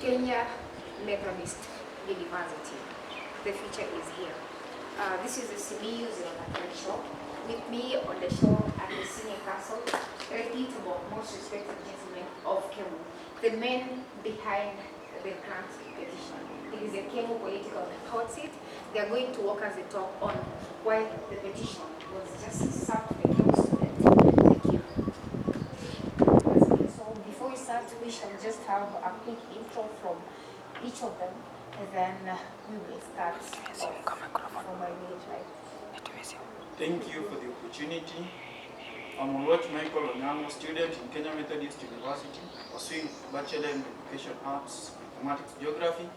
Kenya Methodist University. The future is here. This is the CBU 0 show. With me on the show are the senior counsel, reputable, most respected gentlemen of Kemu, the men behind the grant petition. It is a Kemu political hot seat. They are going to walk us the talk on why the petition was just served to the Kemu students. Thank you. So before we start, we shall just have a quick intro from each of them, and then we will start from my village life. Thank you for the opportunity. I'm Watch Michael Onyango, student in Kenya Methodist University, pursuing Bachelor in Education Arts, Mathematics, Geography.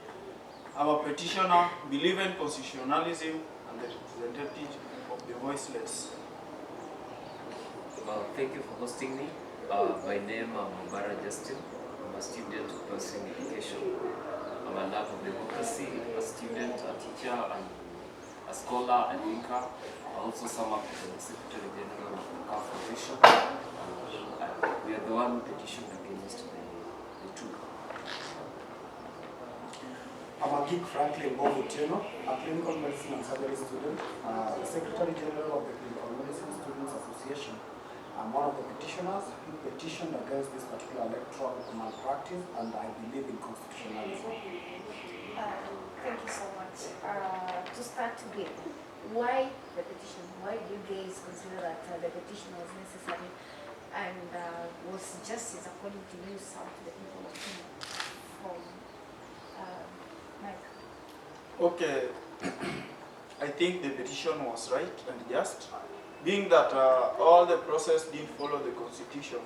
I'm a petitioner, believe in constitutionalism, and the representative of the voiceless. Thank you for hosting me. My name is Mubara Justin. I'm a student pursuing education. I'm a love of democracy, a student, a teacher, and a scholar, a thinker. I also sum up as the Secretary General of the CAF Petition. We are the one petitioned against the two. I'm a geek, Franklin Bobutino, a clinical medicine and surgery student, the Secretary General of the Clinical Medicine Students Association. I'm one of the petitioners who petitioned against this particular electoral malpractice, and I believe in constitutionalism. Thank you so much. To start with, why the petition? Why do you guys consider that the petition was necessary and was justice according to you served to the people of Kenya? From Mike. Okay, I think the petition was right and just, being that all the process didn't follow the constitution.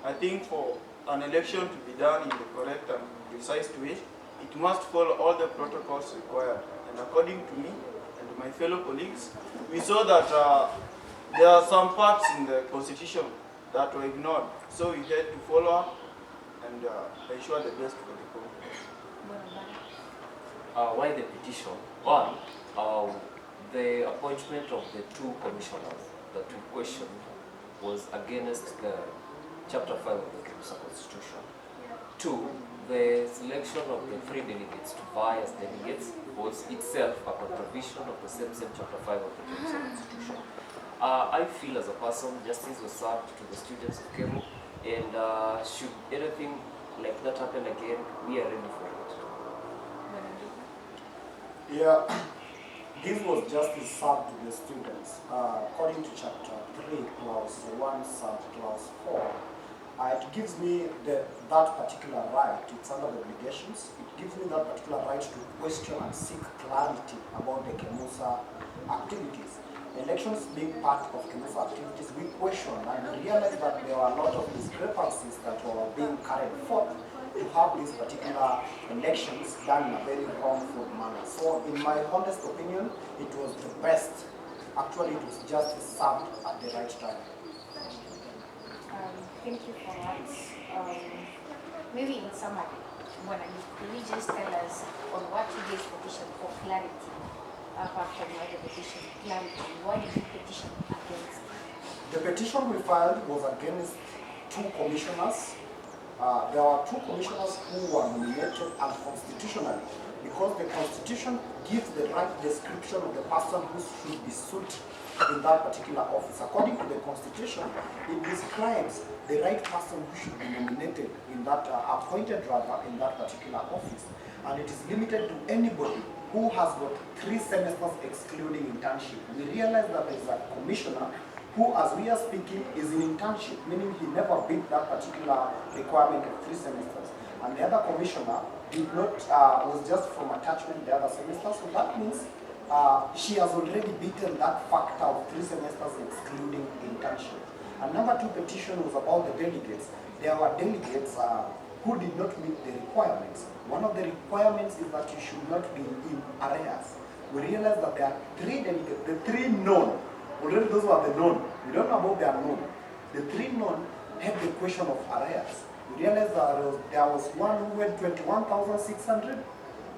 I think for an election to be done in the correct and precise way, it must follow all the protocols required. And according to me and my fellow colleagues, we saw that there are some parts in the constitution that were ignored. So we had to follow up and ensure the best for the people. Why the petition? One, the appointment of the two commissioners that we questioned was against the Chapter 5 of the Kemu Constitution. Two, the selection of the 3 delegates to vie as delegates was itself a contravention of the same Chapter 5 of the Kemu Constitution. I feel as a person, justice was served to the students of Kemu, and should anything like that happen again, we are ready for it. Yeah, this was justice served to the students. According to Chapter 3, Clause 1, Sub-Clause 4, it gives me that particular right. It's under the obligations. It gives me that particular right to question and seek clarity about the Kemusa activities. Elections being part of Kemusa activities, we questioned and realized that there were a lot of discrepancies that were being carried forth to have these particular elections done in a very wrongful manner. So in my honest opinion, it was the best. Actually, it was justice served at the right time. Thank you for that. Maybe in summary, could you just tell us on what you guys petition for clarity, apart from the petition clarity? Why did you petition against? The petition we filed was against 2 commissioners. There were 2 commissioners who were nominated unconstitutionally because the Constitution gives the right description of the person who should be suited in that particular office. According to the Constitution, it describes the right person who should be nominated in that, appointed rather, in that particular office. And it is limited to anybody who has got 3 semesters excluding internship. We realize that there is a commissioner who, as we are speaking, is in internship, meaning he never beat that particular requirement of 3 semesters. And the other commissioner did not, was just from attachment the other semester, so that means she has already beaten that factor of 3 semesters excluding internship. And number 2 petition was about the delegates. There were delegates who did not meet the requirements. One of the requirements is that you should not be in arrears. We realized that there are 3 delegates, the 3 known. Already those were the known. We don't know about the unknown. The 3 known had the question of arrears. We realized that there was one who went 21,600.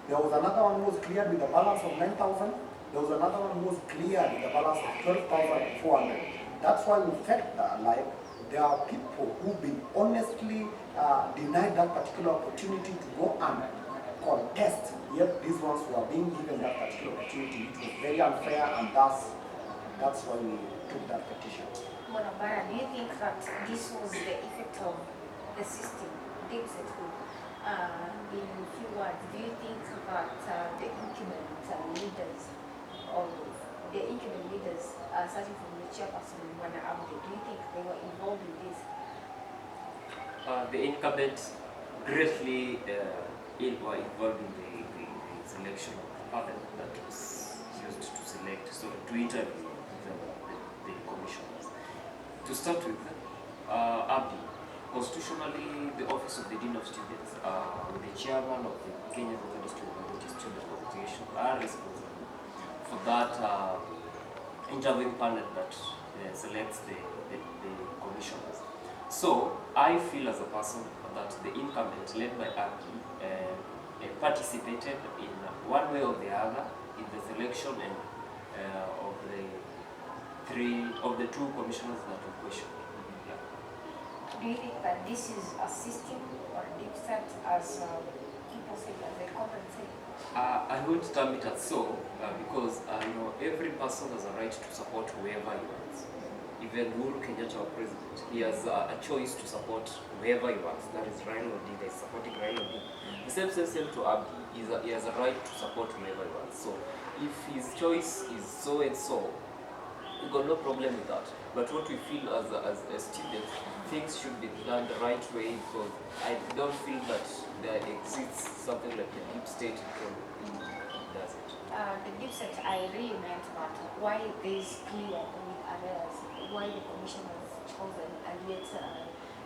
There was another one who was cleared with a balance of 9,000. There was another one who was cleared with a balance of 12,400. That's why we felt that like there are people who've been honestly denied that particular opportunity to go and contest, yet these ones were being given that particular opportunity. It was very unfair, and that's why we took that petition. Monabara, do you think that this was the effect of the system, Dipset, in few words, do you think that the incumbent leaders, or the incumbent leaders, starting from the chairperson, Wana Abde, do you think they were involved in this? The incumbents greatly were involved in the selection of the panel that was used to select, so to interview the commissioners. To start with, Abdi, constitutionally, the office of the Dean of Students, with the chairman of the Kenya Student Association, are responsible for that interviewing panel that selects the commissioners. So, I feel as a person that the incumbent led by Abdi participated in one way or the other in the selection and of the two commissioners that were questioned. Yeah. Do you think that this is a system or Dipset, as people say, as a corporate say? I won't term it as so, because every person has a right to support whoever he wants. Even Uhuru Kenyatta, our president, he has a choice to support whoever he wants. That is Raila Odinga, is supporting Raila Odinga. The same to Abdi, he has a right to support whoever he wants. So if his choice is so and so, we've got no problem with that. But what we feel as students, things should be done the right way, because I don't feel that there exists something like the deep state does it. The Dipset, I really meant that why this clear with others, why the commission was chosen, and yet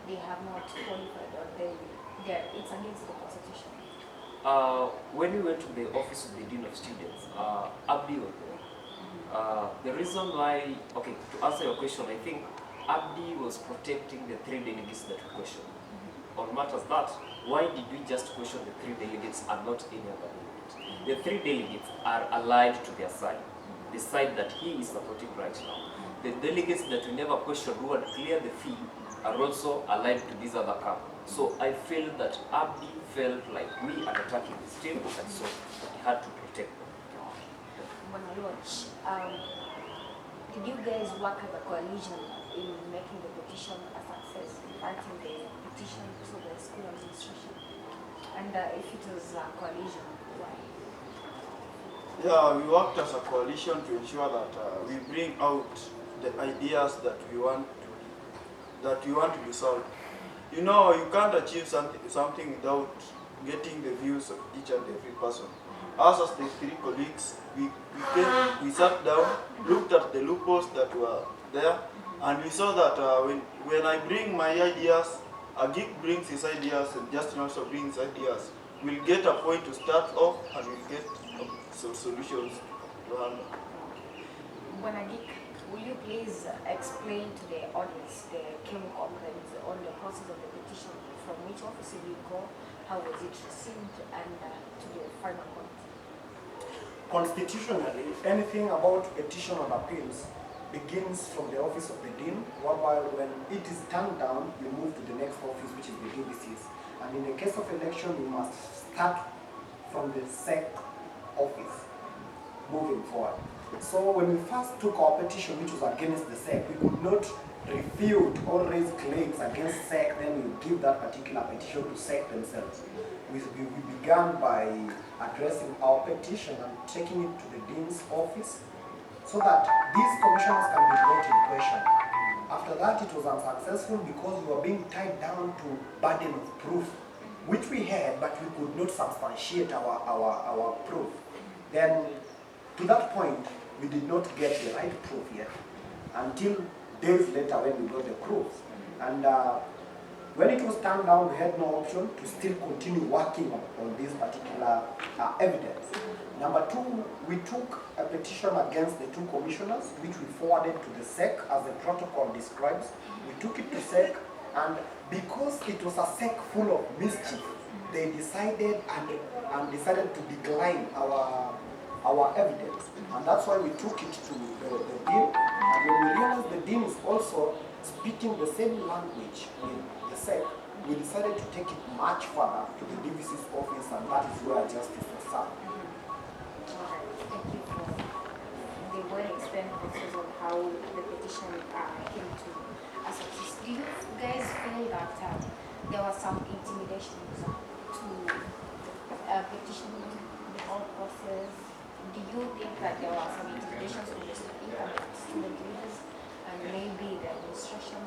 they have not qualified, or it's against the constitution. When we went to the office of the Dean of Students, Abdi was there. The reason why, okay, to answer your question, I think Abdi was protecting the 3 delegates that we questioned. On matters that, why did we just question the 3 delegates and not any other delegate? The 3 delegates are allied to their side, the side that he is supporting right now. The delegates that we never questioned who had cleared the field are also allied to this other camp. So I feel that Abdi felt like we are attacking his team, and so he had to protect them. Did you guys work as a coalition in making the petition a success, in writing the petition to the school administration? And if it was a coalition, why? Yeah, we worked as a coalition to ensure that we bring out the ideas that we want to be solved. You know, you can't achieve something without getting the views of each and every person. Us as the 3 colleagues, we sat down, looked at the loopholes that were there, and we saw that when I bring my ideas, Agik brings his ideas, and Justin also brings ideas, we'll get a point to start off, and we'll get some solutions to handle. Agik, will you please explain to the audience, the Kemu complaints on the process of the petition, from which office will you go, how was it received, and to the final point? Constitutionally, anything about petition and appeals begins from the office of the dean, whereby when it is turned down, you move to the next office, which is the DVCs. And in the case of election, you must start from the SEC office, moving forward. So when we first took our petition, which was against the SEC, we could not refute or raise claims against SEC, then we give that particular petition to SEC themselves. We began by addressing our petition and taking it to the dean's office so that these commissioners can be brought in question. After that, it was unsuccessful because we were being tied down to burden of proof, which we had, but we could not substantiate our proof. Then, to that point, we did not get the right proof yet, until days later when we got the proof. And when it was turned down, we had no option to still continue working on this particular evidence. Number 2, we took a petition against the 2 commissioners, which we forwarded to the SEC as the protocol describes. We took it to SEC, and because it was a SEC full of mischief, they decided to decline our evidence. And that's why we took it to the dean. And when we realized the dean is also speaking the same language with the SEC, we decided to take it much further to the DVC's office, and that is where justice was served. Alright, thank you for the well-explained process on how the petition came to a success. Do you guys feel that there was some intimidations to petitioning the whole process? Do you think that there were some intimidations from the student leaders and maybe the administration?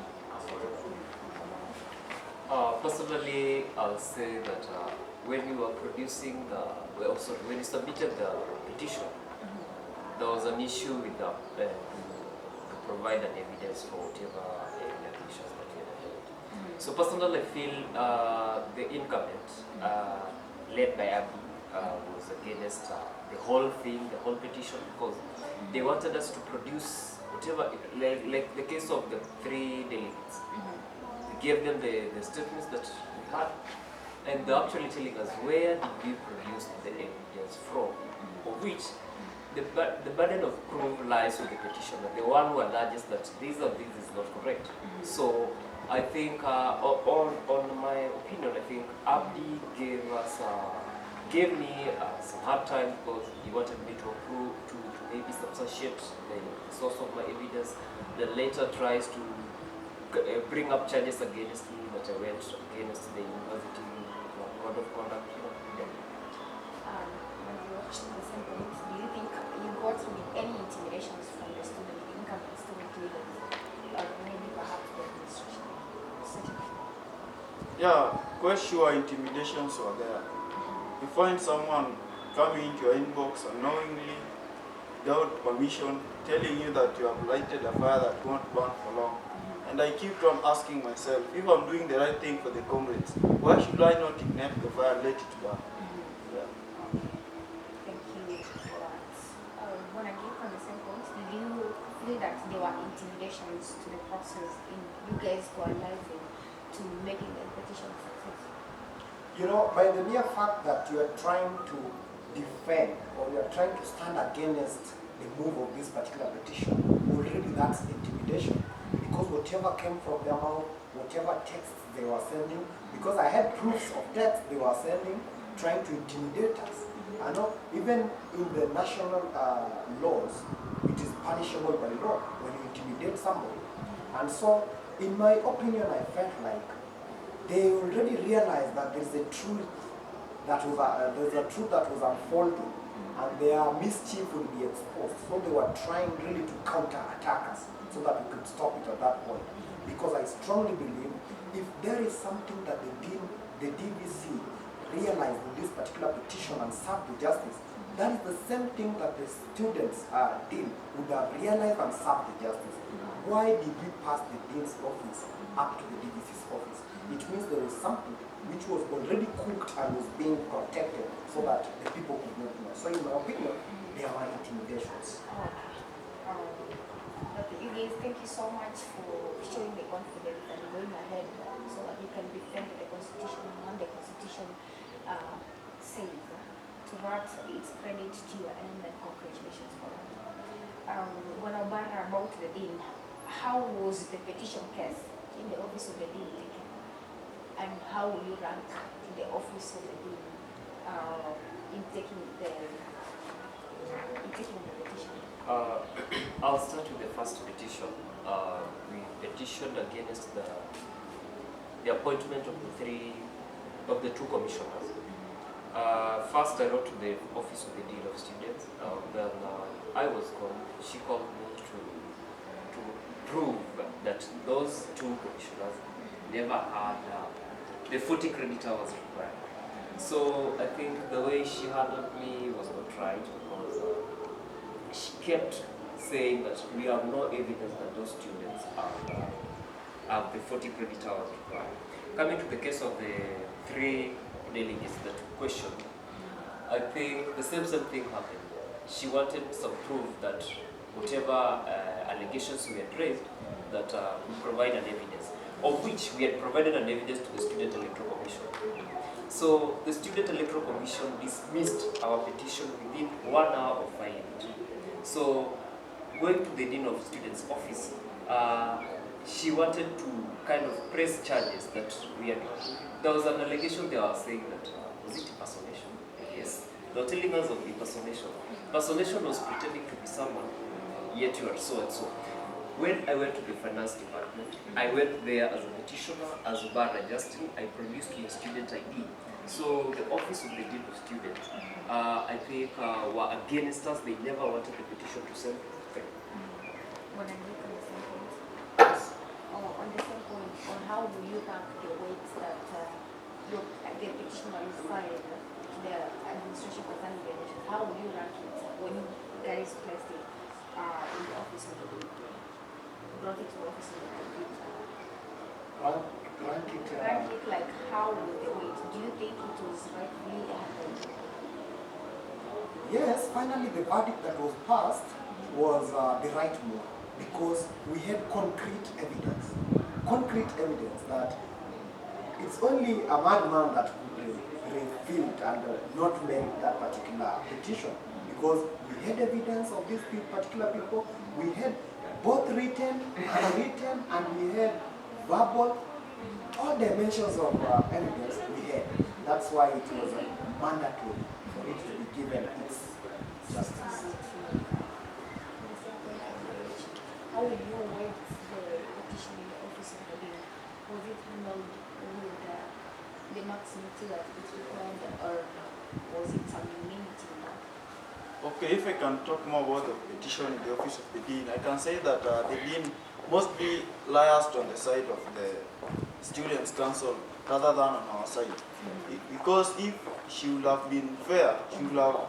Personally, I'll say that when you were producing when you submitted the petition, there was an issue with to provide an evidence for whatever allegations that you had. So personally, I feel the incumbent, led by Abby, was against the whole thing, the whole petition, because they wanted us to produce whatever, like the case of the 3 delegates. Gave them the statements that we had, and they're actually telling us where did we produce the evidence from, of which the burden of proof lies with the petitioner, the one who alleges that this or this is not correct. So I think, on my opinion, I think Abdi gave me some hard time because he wanted me to approve, to maybe substantiate the source of my evidence, then later tries to bring up charges against me that I went against the university code of conduct. When you watched the sentence, do you think you got any intimidations from the incoming student leaders, or maybe perhaps the administration? Yeah, quite sure intimidations were there. You find someone coming into your inbox unknowingly, without permission, telling you that you have lighted a fire that won't burn for long. And I keep on asking myself, if I'm doing the right thing for the comrades, why should I not ignite the fire and let it burn? Yeah. Thank you for that. When I get from the same point, did you feel that there were intimidations to the process in you guys coalescing to making the petition successful? You know, by the mere fact that you are trying to defend or you are trying to stand against the move of this particular petition, already that's intimidation. Because whatever came from their mouth, whatever texts they were sending, because I had proofs of texts they were sending, trying to intimidate us. I know even in the national laws, it is punishable by law when you intimidate somebody. And so, in my opinion, I felt like they already realized that there's a truth that was unfolding, and their mischief will be exposed. So they were trying really to counterattack us, so that we could stop it at that point. Because I strongly believe if there is something that the DVC realized in this particular petition and served the justice, that is the same thing that the students did would have realized and served the justice. Why did we pass the dean's office up to the DVC's office? It means there was something which was already cooked and was being protected so that the people could not know. So in my opinion, there were intimidations. You guys, thank you so much for showing the confidence and going ahead so that you can defend the Constitution and the Constitution says. To that, it's credit to your end and congratulations for that. When I about the dean, how was the petition case in the office of the dean taken? And how will you rank in the office of the dean in taking the petition? I'll start with the first petition. We petitioned against the appointment of the two commissioners. First, I wrote to the office of the dean of students. Then I was called. She called me to prove that those two commissioners never had the 40 credit hours required. So I think the way she handled me was not right, because she kept saying that we have no evidence that those students have the 40 credit hours required. Coming to the case of the 3 delegates that questioned, I think the same thing happened. She wanted some proof that whatever allegations we had raised, that we provide an evidence, of which we had provided an evidence to the Student Electoral Commission. So the Student Electoral Commission dismissed our petition within 1 hour of filing it. So going to the Dean of Students' office, she wanted to kind of press charges that we had. There was an allegation they were saying that, was it impersonation? Yes. They were telling us of impersonation. Impersonation was pretending to be someone, yet you are so and so. When I went to the finance department, I went there as a petitioner, as a bar adjusting, I produced my student ID. So the office of the dean of students, I think, were against us. They never wanted the petition to send. When I look at the same point, on the same point, on how will you rank the weights that the petitioner is filed to the administration concerning the elections? How will you rank it when you guys placed it in the office of the dean? Brought it to the office of the dean? Rank it like how will the weight? Do you think it was rightfully happened? Yes, finally the verdict that was passed was the right move, because we had concrete evidence that it's only a madman that could refute and not make that particular petition, because we had evidence of these particular people. We had both written, unwritten, and we had verbal, all dimensions of evidence we had. That's why it was mandatory for it to be given its justice. How will you weight the petition in the office of the dean? Was it handled with the maximity that it required, or was it some unanimity? Okay, if I can talk more about the petition in the office of the dean, I can say that the dean must be liaised on the side of the students' council rather than on our side. Because if she would have been fair, she would have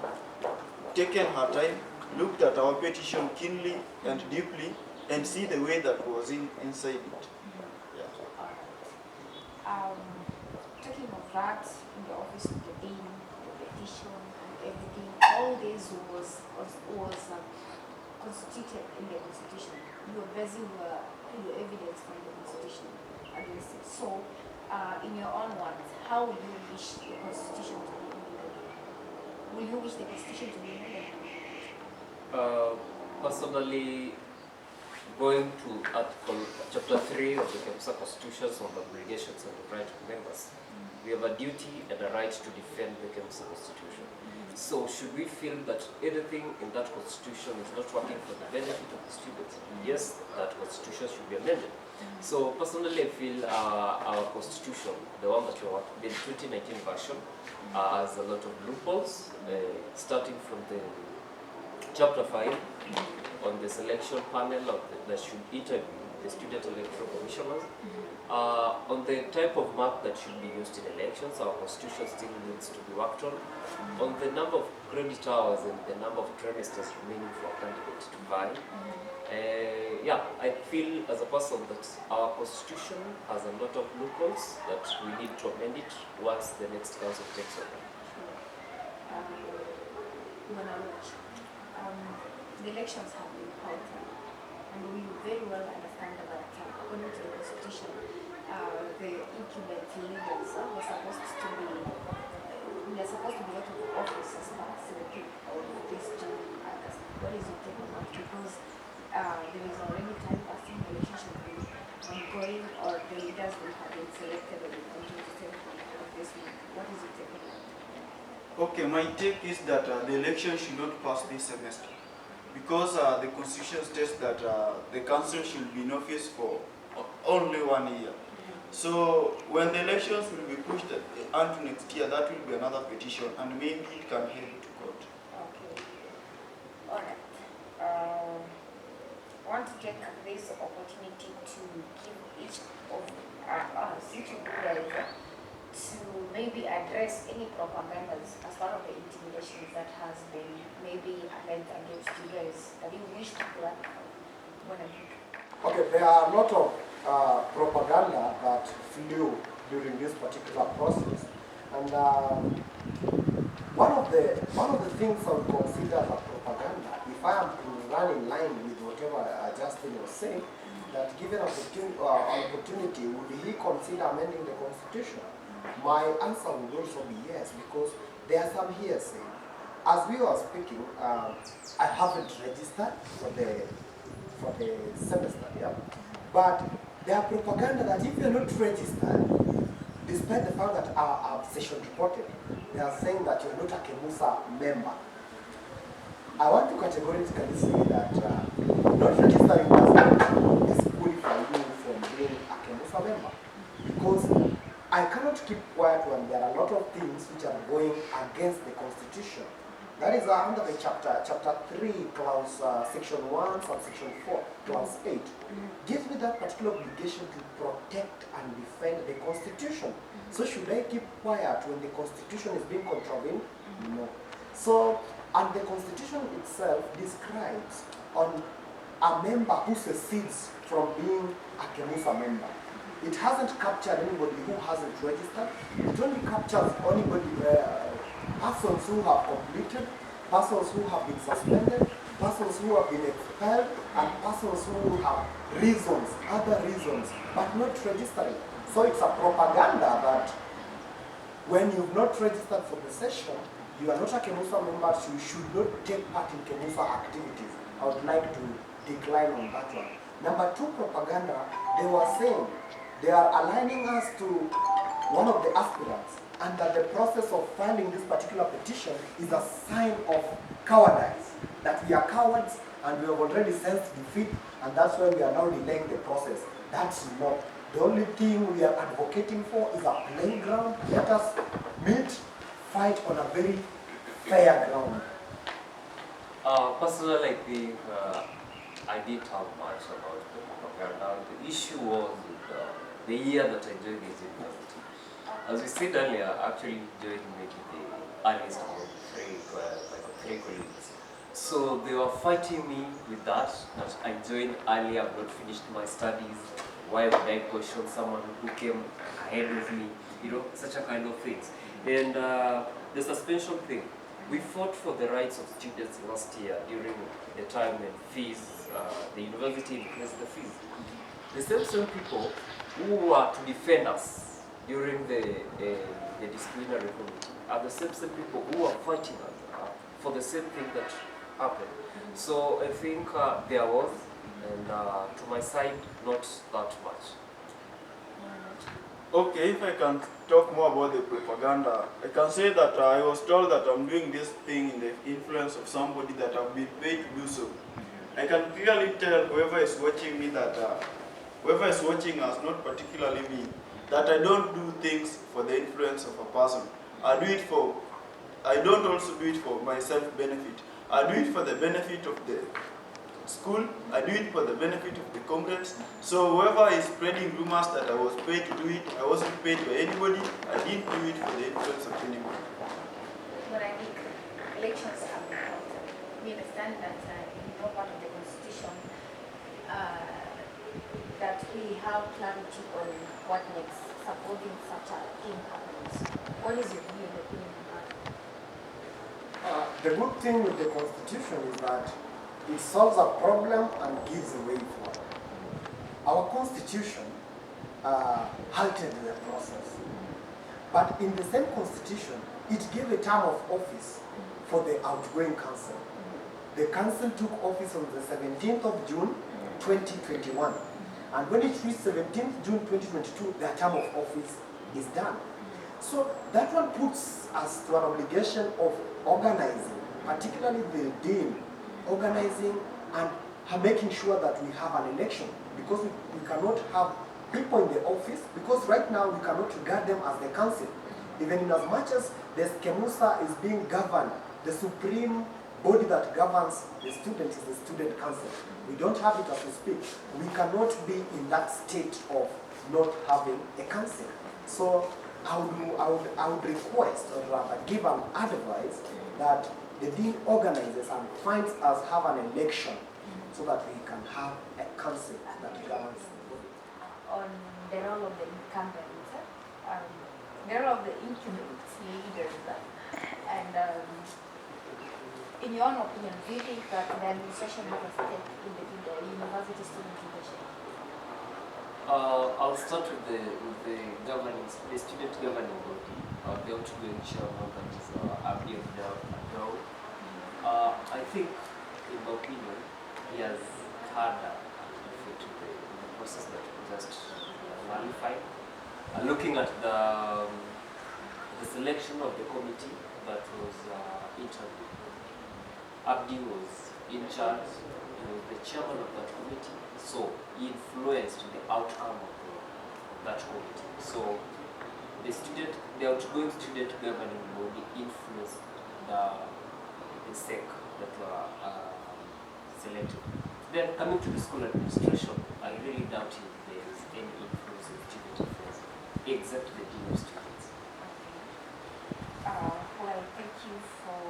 taken her time, looked at our petition keenly and deeply, and see the way that was inside it. Yeah. Talking of that, in the office of the dean, the petition and everything, all this was constituted in the constitution. You were basing your evidence from the constitution against it. So, in your own words, how will you wish the constitution to be amended? Will you wish the constitution to be amended? Personally, going to Article Chapter 3 of the Kemu Constitution on the obligations and the right of members, we have a duty and a right to defend the Kemu Constitution. So should we feel that anything in that constitution is not working for the benefit of the students, yes, that constitution should be amended. So personally I feel our constitution, the one that we want, the 2019 version, has a lot of loopholes, starting from the Chapter 5 on the selection panel of that should interview the student electoral commissioners. On the type of map that should be used in elections, our constitution still needs to be worked on. On the number of credit hours and the number of trimesters remaining for a candidate to vie. Yeah, I feel as a person that our constitution has a lot of loopholes that we need to amend it once the next council takes over. The elections have been held, and we very well understand that according to the constitution, the incumbent leaders were supposed to be out of office as per the of this June August. What is your take on that? Because there is already time passing, the election should be ongoing, or the leaders will have been selected on the 27th of this month. What is your take on that? Okay, my take is that the election should not pass this semester, because the constitution states that the council should be in office for only 1 year. So when the elections will be pushed unto next year, that will be another petition, and maybe it can head to court. Okay. All right. I want to take this opportunity to give each of us, each of you guys, to maybe address any propagandas as part of the intimidations that has been maybe alleged against you guys that you wish to clarify. Okay, there are a lot of propaganda that flew during this particular process, and one of the things I would consider as a propaganda, if I am to run in line with whatever Justin was saying, that given an opportunity, would he consider amending the constitution? My answer would also be yes, because there are some hearsay. As we were speaking, I haven't registered for the semester, yeah. But they are propaganda that if you're not registered, despite the fact that our session reported, they are saying that you're not a KEMUSA member. I want to categorically say that not registering does not disqualify you from being a KEMUSA member. Because I cannot keep quiet when there are a lot of things which are going against the Constitution. That is under the chapter 3, clause section 1, subsection 4, clause 8. Gives me that particular obligation to protect and defend the Constitution. So should I keep quiet when the Constitution is being contravened? No. So, and the Constitution itself describes on a member who secedes from being a KEMUSA member. It hasn't captured anybody who hasn't registered. It only captures anybody, persons who have completed, persons who have been suspended, persons who have been expelled, and persons who have reasons, other reasons, but not registering. So it's a propaganda that when you've not registered for the session, you are not a KEMUSA member, so you should not take part in KEMUSA activities. I would like to decline on that one. Number 2, propaganda, they were saying, they are aligning us to one of the aspirants, and that the process of filing this particular petition is a sign of cowardice, that we are cowards and we have already sensed defeat, and that's why we are now delaying the process. That's not. The only thing we are advocating for is a playground. Let us meet, fight on a very fair ground. Personally, I think I didn't have much about the propaganda. The issue was the year that I joined the university. As we said earlier, actually joined maybe the earliest of three colleagues. So they were fighting me with that I joined early, I've not finished my studies. Why would I question someone who came ahead of me? You know, such a kind of things. And the suspension thing, we fought for the rights of students last year during the time when fees, the university increased the fees. The same people who were to defend us during the disciplinary committee are the same people who are fighting for the same thing that happened. So I think there was, and to my side, not that much. Okay, if I can talk more about the propaganda, I can say that I was told that I'm doing this thing in the influence of somebody that I've been paid to do so. I can clearly tell whoever is watching me that whoever is watching us, not particularly me, that I don't do things for the influence of a person. I don't also do it for my self-benefit. I do it for the benefit of the school, I do it for the benefit of the comrades. So whoever is spreading rumors that I was paid to do it, I wasn't paid by anybody, I didn't do it for the influence of anybody. But I think elections have been held. We understand that in no part of the Constitution that we have clarity on what makes supporting such a thing happens. What is your view and opinion on that? The good thing with the Constitution is that it solves a problem and gives a way forward. Our Constitution halted the process. But in the same Constitution, it gave a term of office for the outgoing council. The council took office on the 17th of June, 2021. And when it reached 17th June 2022, their term of office is done. So that one puts us to an obligation of organizing, particularly the dean, organizing and making sure that we have an election, because we cannot have people in the office, because right now we cannot regard them as the council. Even in as much as the KEMUSA is being governed, the supreme body that governs the students is the student council. We don't have it as we speak. We cannot be in that state of not having a council. So I would request, or rather give an advice, that the dean organizes and finds us have an election so that we can have a council that governs. On the role of the incumbents, the role of the incumbent leaders, and in your own opinion, do you think that the administration has a stake in the university student leadership? I'll start with the student governing body, the outgoing chairman, that is Abdi Abdel. I think, in my opinion, he has had a effect in the process that we just nullified. Looking at the selection of the committee that was interviewed, Abdi was in charge, he was the chairman of that committee, so he influenced the outcome of that committee. So the outgoing student governing body influenced the SEC that were selected. Then coming to the school administration, I really doubt if there is any influence of student affairs, except the dean of students. Well, thank you for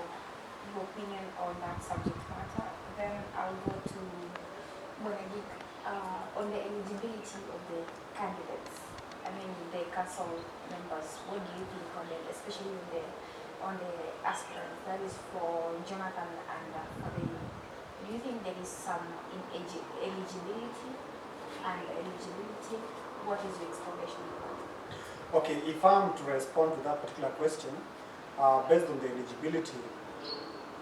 your opinion on that subject matter. Then I'll go to Monadik on the eligibility of the candidates. I mean, the council members. What do you think on them, especially on the aspirants? That is for Jonathan and for the. Do you think there is some eligibility and eligibility? What is your explanation for that? Okay, if I'm to respond to that particular question, based on the eligibility,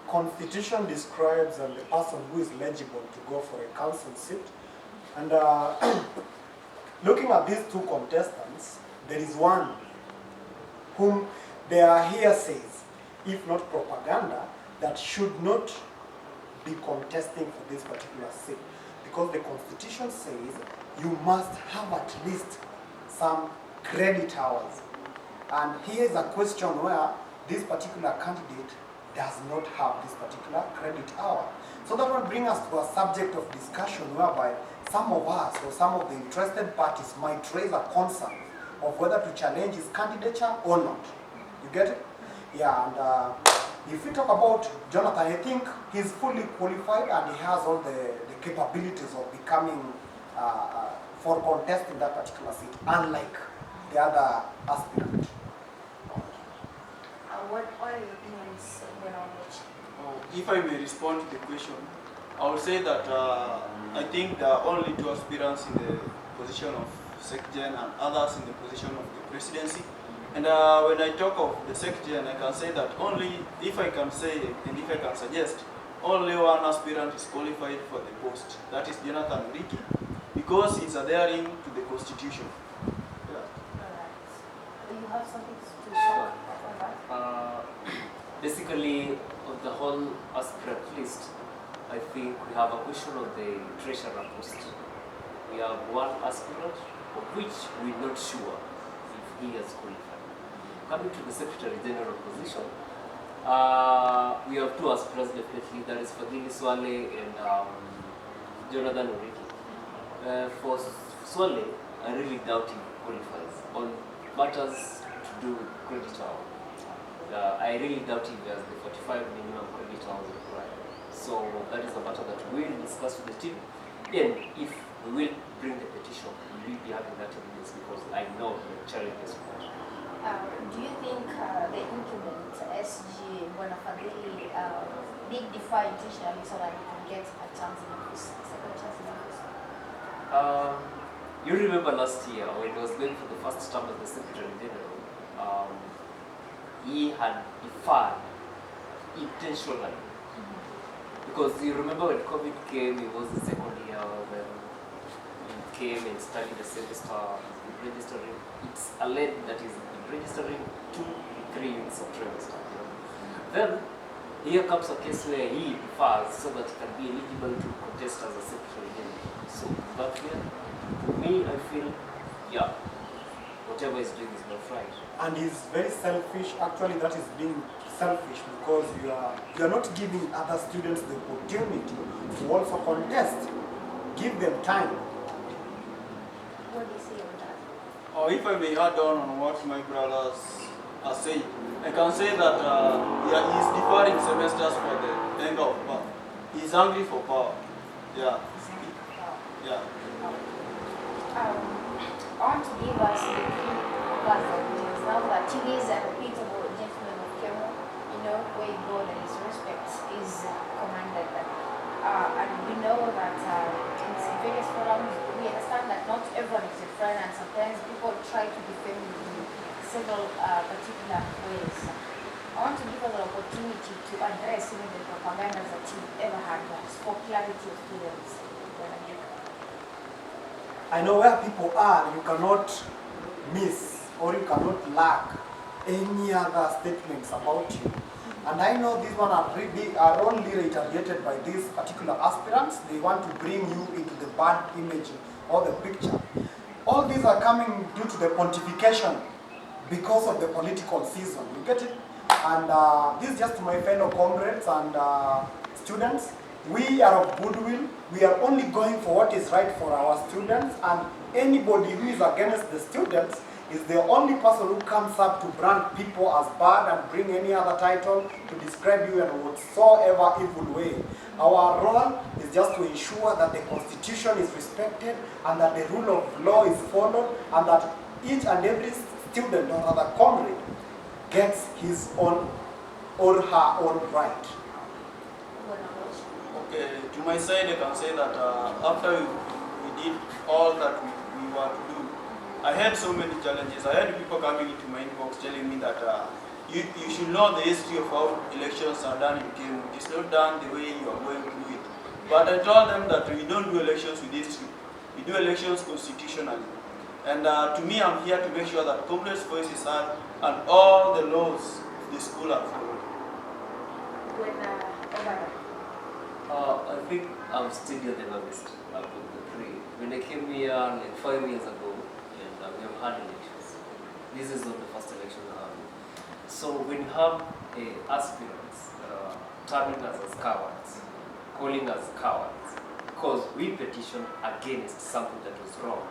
Constitution describes the person who is eligible to go for a council seat. And looking at these two contestants, there is one whom there are hearsays, if not propaganda, that should not be contesting for this particular seat. Because the Constitution says you must have at least some credit hours. And here is a question where this particular candidate does not have this particular credit hour. So that will bring us to a subject of discussion whereby some of us or some of the interested parties might raise a concern of whether to challenge his candidature or not. You get it? Yeah, and if we talk about Jonathan, I think he's fully qualified and he has all the capabilities of becoming, for contesting that particular seat, unlike the other aspirant. What are your opinions on which? If I may respond to the question, I would say that I think there are only two aspirants in the position of SecGen and others in the position of the presidency. And when I talk of the SecGen, I can say that only, if I can say and if I can suggest, only one aspirant is qualified for the post. That is Jonathan Ricky, because he's adhering to the Constitution. Yeah. Do you have something to say on that? Basically, of the whole aspirant list, I think we have a question of the treasurer post. We have one aspirant of which we're not sure if he has qualified. Coming to the Secretary General position, we have two aspirants definitely, that is Fadhili Swale and Jonathan Oriki. For Swale, I really doubt he qualifies on matters to do with credit hour. I really doubt he has the 45 minimum credit hours required. So that is a matter that we will discuss with the team. Then, if we will bring the petition, we will be having that evidence because I know the challenges. Do you think the incumbent SG Bonafadili did defy intentionally so that he can get a chance in office, second chance in office? You remember last year when he was going for the first term as the Secretary General, he had defied intentionally. Because you remember when COVID came, it was the second year when he came and studied the semester, registering. It's alleged that he's registering 2-3 units of trimester. Then here comes a case where he defers so that he can be eligible to contest as a secretary general. So that way, for me, I feel, yeah, whatever he's doing is not right. And he's very selfish. Actually, that is being selfish because you are not giving other students the opportunity to also contest. Give them time. What do you say on that? Or if I may add on what my brothers are saying, I can say that yeah, he is deferring semesters for the anger of power. He is hungry for power. Yeah. Yeah. I want to give us the puzzle now that he is a reputable gentleman of Kemu, you know, where you go that his respect is commanded. And we know that in various forums, we understand that not everyone is your friend, and sometimes people try to defend you in several particular ways. I want to give us an opportunity to address even the propaganda that you ever had for clarity of students. I know where people are, you cannot miss or you cannot lack any other statements about you. And I know these one are only reiterated by these particular aspirants. They want to bring you into the bad image or the picture. All these are coming due to the pontification because of the political season. You get it? And this is just to my fellow comrades and students. We are of goodwill. We are only going for what is right for our students, and anybody who is against the students is the only person who comes up to brand people as bad and bring any other title to describe you in whatsoever evil way. Our role is just to ensure that the Constitution is respected and that the rule of law is followed and that each and every student or other comrade gets his own or her own right. Okay, to my side, I can say that after we did all that we were to do, I had so many challenges. I had people coming into my inbox telling me that you should know the history of how elections are done in Kemu. It's not done the way you are going to do it. But I told them that we don't do elections with history. We do elections constitutionally. And to me, I'm here to make sure that comrades' voice is heard and all the laws of the school are followed. I think I'm still the youngest out of the three. When I came here like 5 years ago, and we have had elections. This is not the first election I have. So when you have aspirants terming us as cowards, calling us cowards, because we petitioned against something that was wrong,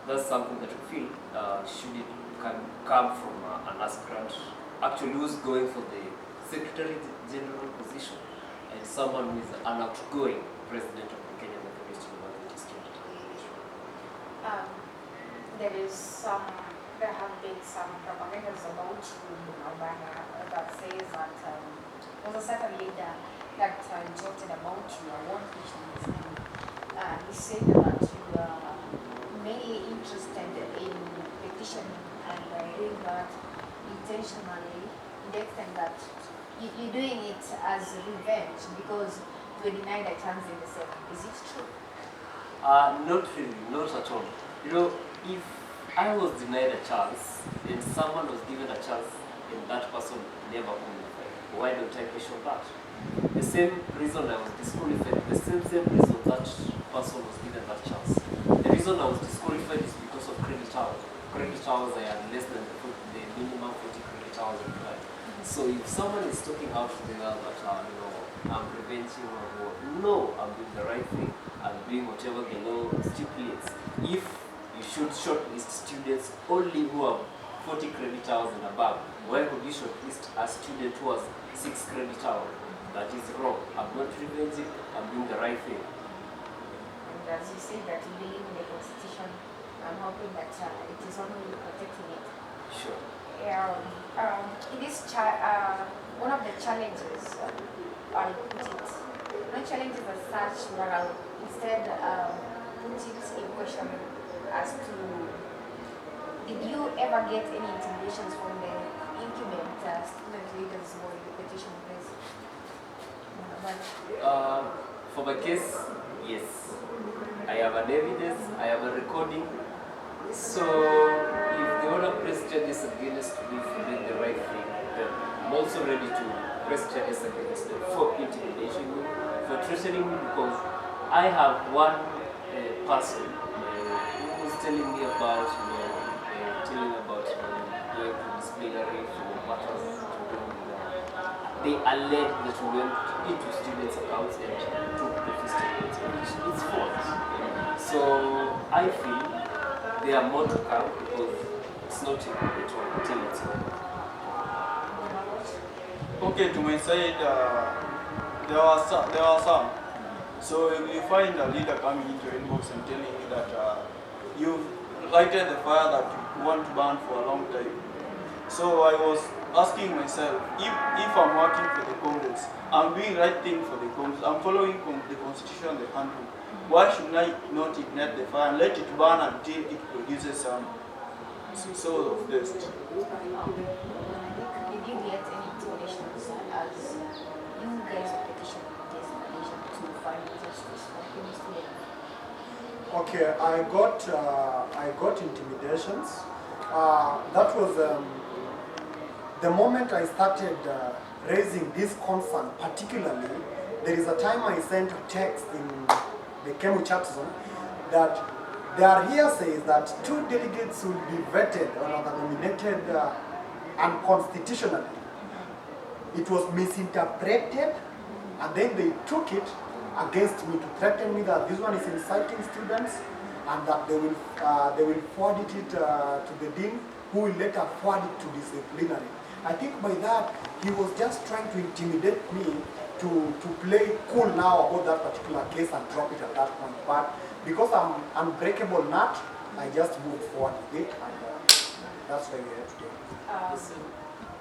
that's something that we feel should it come from an aspirant actually who's going for the Secretary General position, and someone who is an outgoing president of the Kenya Methodist University student association. There have been some propagandas about you, that says that there's a certain leader that joked about your work issues, and he said that you are mainly interested in petitioning and doing that intentionally, in the extent that you're doing it as revenge because you were denied a chance in the Senate. Is it true? Not really, not at all. You know, if I was denied a chance and someone was given a chance and that person never qualified, why don't I question that? The same reason I was disqualified, the same reason that person was given that chance. The reason I was disqualified is because of credit hours. Credit hours, I had less than the minimum 40 credit hours required. So if someone is talking out to the world that, I'm preventing or what, no, I'm doing the right thing. I'm doing whatever the law stipulates. If you should shortlist students only who have 40 credit hours and above, why would you shortlist a student who has 6 credit hours? That is wrong. I'm not revenging, I'm doing the right thing. And as you say that you believe in the Constitution, I'm hoping that it is only protecting it. Sure. In this one of the challenges, I'll put it, not challenges as such, but I'll instead put it in question as to, did you ever get any intimidations from the incumbent student leaders who were in the petition phase? For my case, yes. I have an evidence, I have a recording. So if the other press charges against me for doing the right thing, then I'm also ready to press charges against them for intimidation me, for threatening me, because I have one person who was telling me about, going to disciplinary for matters to do with they alleged that we went into students' accounts and took the statements, which is false. So I feel there are more to come because it's not inevitable until it's over. Okay, to my side, there are some. So if you find a leader coming into your inbox and telling you that you've lighted the fire that you want to burn for a long time. So I was asking myself, if I'm working for the comrades, I'm doing the right thing for the comrades, I'm following the Constitution and the handbook, why should I not ignite the fire and let it burn until it produces some sort of dust? Did you get any intimidations as you guys petition this petition to find justice for any student? Okay, I got intimidations. That was the moment I started raising this concern. Particularly, there is a time I sent a text in the Kemu chat zone that there are hearsays that 2 delegates will be vetted or rather nominated unconstitutionally. It was misinterpreted, and then they took it against me to threaten me that this one is inciting students, and that they will forward it to the dean, who will later forward it to disciplinary. I think by that he was just trying to intimidate me to play cool now about that particular case and drop it at that point. But because I'm unbreakable nut, I just moved forward with it, and that's where we are today.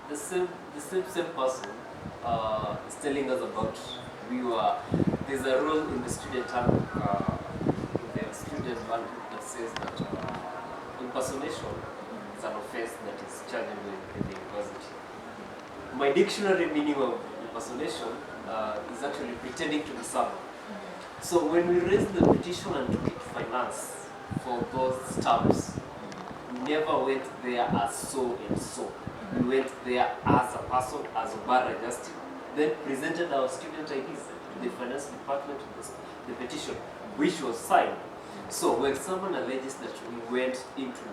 The same person is telling us about there's a rule in the student handbook, in the student handbook that says that impersonation is an offense that is chargeable in the university. My dictionary meaning of impersonation is actually pretending to be someone. So when we raised the petition and took it to finance for those terms, we never went there as so and so. We went there as a person, as Obara Justin, then presented our student IDs to the finance department with the petition, which was signed. So when someone alleges that we went into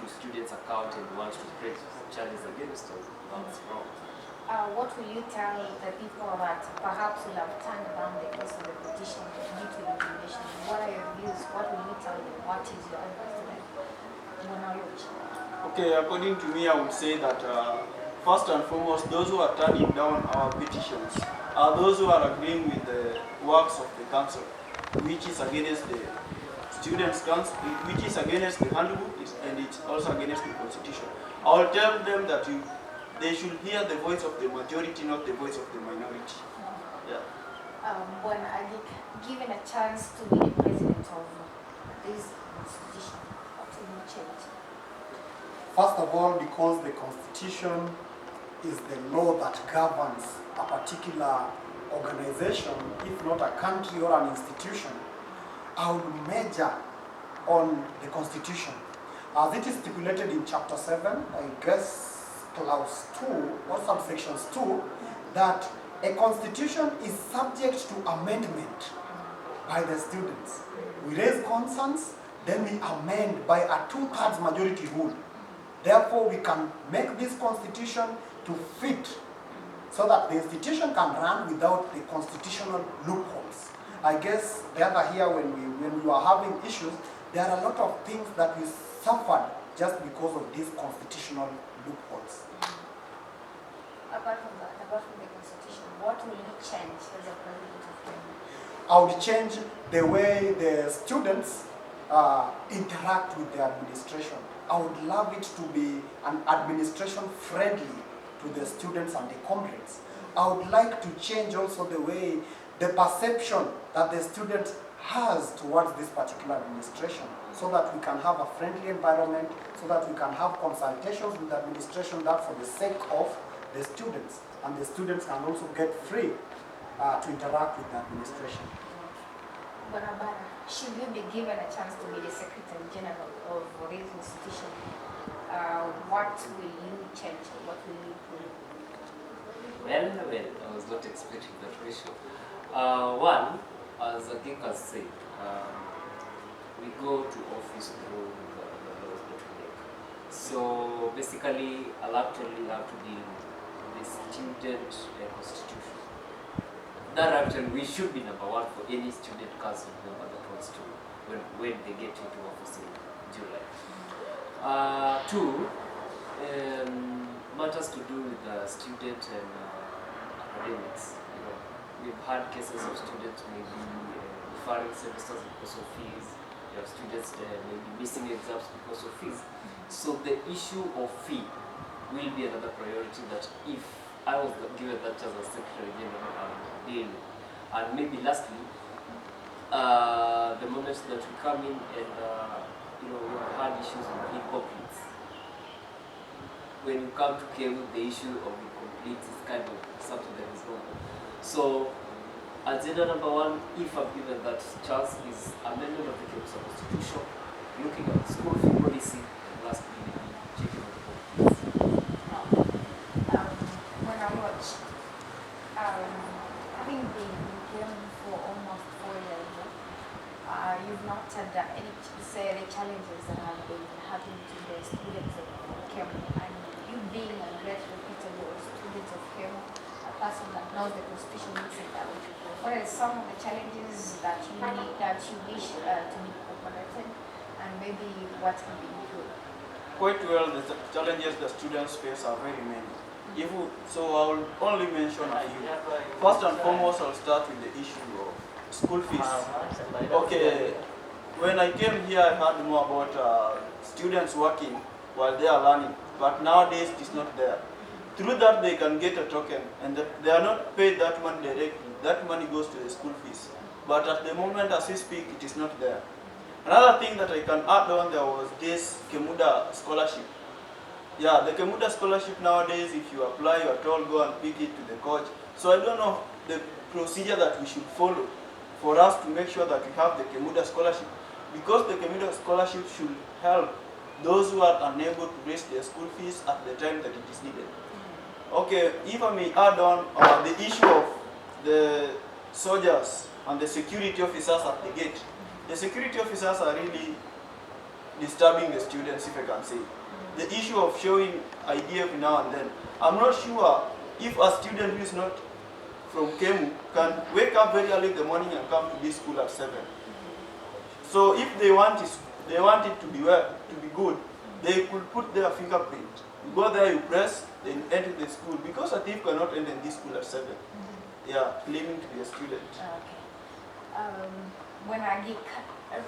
students' account and want to press charges against us, that's wrong. What will you tell the people that perhaps will have turned down the case of the petition due to intimidation? What are your views? What will you tell them? What is your advice to them? Okay, according to me, I would say that first and foremost, those who are turning down our petitions are those who are agreeing with the works of the council, which is against the students' council, which is against the handbook, and it's also against the constitution. I will tell them that they should hear the voice of the majority, not the voice of the minority. Yeah. When given a chance to be the president of this institution, what will you change? First of all, because the constitution is the law that governs a particular organization, if not a country or an institution, I would major on the constitution. As it is stipulated in chapter 7, I guess clause 2 or subsections 2, that a constitution is subject to amendment by the students. We raise concerns, then we amend by a 2/3 majority rule. Therefore, we can make this constitution to fit so that the institution can run without the constitutional loopholes. I guess the other here, when we were having issues, there are a lot of things that we suffered just because of these constitutional loopholes. Apart from that, apart from the constitution, what will you change as a president of Kenya? I would change the way the students interact with the administration. I would love it to be an administration friendly to the students and the comrades. I would like to change also the way, the perception that the student has towards this particular administration, so that we can have a friendly environment, so that we can have consultations with the administration, that for the sake of the students, and the students can also get free to interact with the administration. Barabara, should you be given a chance to be the Secretary General of this institution, what will you change? What will you do? Well, I was not expecting that ratio. One, as Agik has said, we go to office through the laws that we make. So basically, I'll actually have to deal with the student constitution. That actually, we should be number one for any student council member that wants to, when they get into office in July. Two, matters to do with the student and academics. You know, we've had cases of students maybe deferring semesters because of fees. You have students maybe missing exams because of fees. So the issue of fee will be another priority that if I was given that as a Secretary General and deal. And maybe lastly, the moment that we come in and you know, we've had issues with incompletes. When you come to Kemu, the issue of incomplete is kind of something that is wrong. So Agenda number 1, if I'm given that chance, is amendment of the Kemu Constitution, looking at the school fee policy, and lastly, checking on the policies. When I watch, having been in Kemu for almost 4 years, you've noted that the challenges that have been happening to the students of Kemu, and you being a great reputable student of Kemu, a person that knows the constitution inside out. What are some of the challenges that you wish to be incorporated, and maybe what can be improved? Quite well, the challenges the students face are very many. So I'll only mention a few. First and foremost, I'll start with the issue of school fees. Okay, when I came here, I heard more about students working while they are learning, but nowadays it is not there. Through that, they can get a token, and they are not paid that money directly. That money goes to the school fees. But at the moment, as we speak, it is not there. Another thing that I can add on, there was this Kemuda scholarship. Yeah, the Kemuda scholarship nowadays, if you apply, you are told go and pick it to the coach. So I don't know the procedure that we should follow for us to make sure that we have the Kemuda scholarship. Because the Kemuda scholarship should help those who are unable to raise their school fees at the time that it is needed. Okay, if I may add on the issue of the soldiers and the security officers at the gate. The security officers are really disturbing the students, if I can say. The issue of showing ID every now and then. I'm not sure if a student who is not from Kemu can wake up very early in the morning and come to this school at 7. So if they want it to be good, they could put their fingerprint. You go there, you press, then enter the school. Because a thief cannot enter this school at 7. Yeah, claiming to be a student. Okay. When I geek,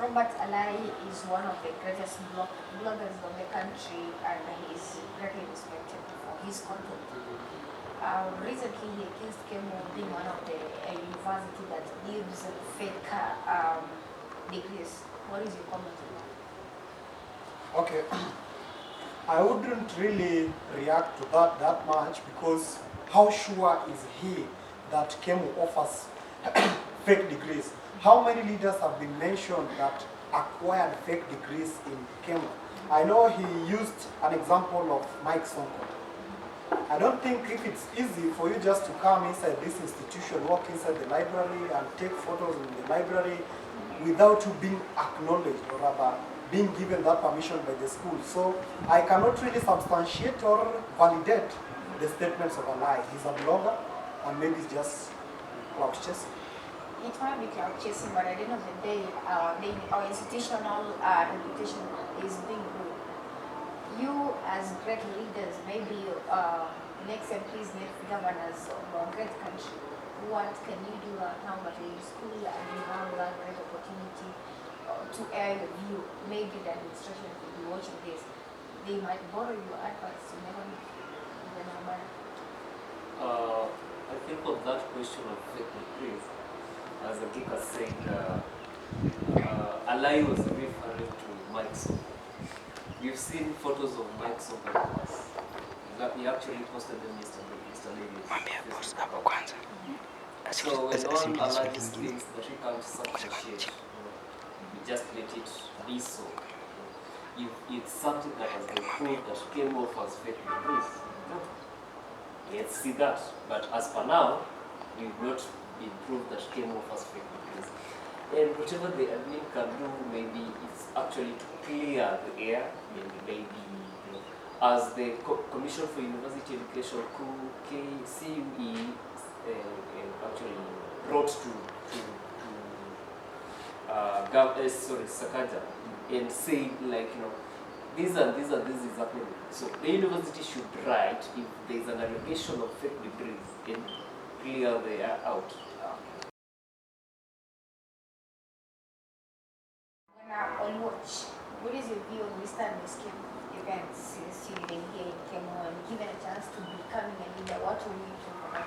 Robert Alai is one of the greatest bloggers of the country, and he is greatly respected for his content. Recently, he accused Kemu of being one of the university that gives fake degrees. What is your comment on that? Okay. I wouldn't really react to that much, because how sure is he that Kemu offers fake degrees? How many leaders have been mentioned that acquired fake degrees in Kemu? I know he used an example of Mike Sonko. I don't think if it's easy for you just to come inside this institution, walk inside the library and take photos in the library without you being acknowledged, or rather being given that permission by the school. So I cannot really substantiate or validate the statements of a lie. He's a blogger, and maybe it's just clout chasing. It might be cloud chasing, but at the end of the day, our institutional reputation is being good. You, as great leaders, maybe next MPs, next governors of our great country, what can you do now that you're in school and you have that great opportunity to air your view? Maybe the administration will be watching this. They might borrow your advice. You never know. I think on that question of fake degrees, as the geek has said, Alai was referring to Mike Sonko. We've seen photos of Mike Sonko that he actually posted them yesterday. So when one Alai's things that we can't substantiate, we just let it be so. If it's something that has been proved that Kemu offers fake degrees, let's see that. But as per now, we've not been proved that Kemu offers fake degrees. And whatever the admin can do, maybe it's actually to clear the air, maybe as the Commission for University Education, CUE, actually brought to Sakaja and saying, like, these and these is happening. So the university should write if there is an allegation of fake degrees and clear the air out. On watch, what is your view on Mr. and Ms. Kemu events since you've been here in Kemu and given a chance to becoming a leader? What will you do about it?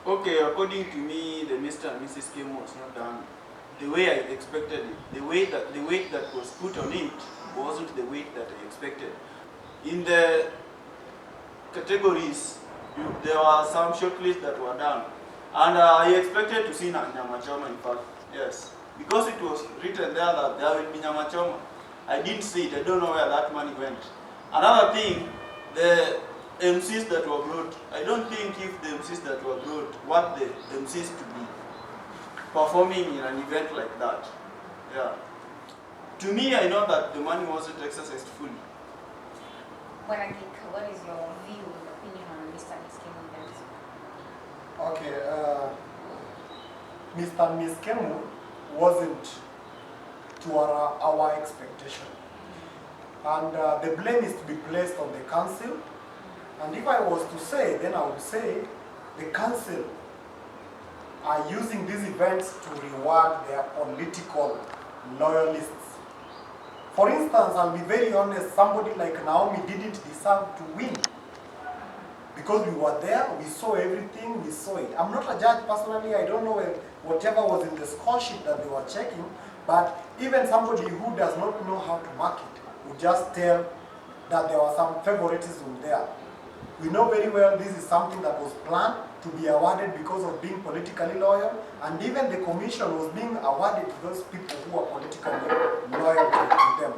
Okay, according to me, the Mr. and Mrs. Kemu was not done the way I expected it. The weight that was put on it wasn't the weight that I expected. In the categories, there were some shortlists that were done. And I expected to see Nyama Choma, in fact, yes. Because it was written there that there will be Nyama Choma. I didn't see it, I don't know where that money went. Another thing, the MCs that were brought, I don't think if the MCs that were brought want the MCs to be performing in an event like that. Yeah. To me, I know that the money wasn't exercised fully. What is your view and opinion on Mr. Kemu event? Okay, Mr. and Ms. Kemu wasn't to our expectation. And the blame is to be placed on the council. And if I was to say, then I would say the council are using these events to reward their political loyalists. For instance, I'll be very honest, somebody like Naomi didn't deserve to win. Because we were there, we saw everything, we saw it. I'm not a judge personally, I don't know whatever was in the score sheet that they were checking, but even somebody who does not know how to mark it would just tell that there was some favoritism there. We know very well this is something that was planned to be awarded because of being politically loyal, and even the commission was being awarded to those people who are politically loyal to them.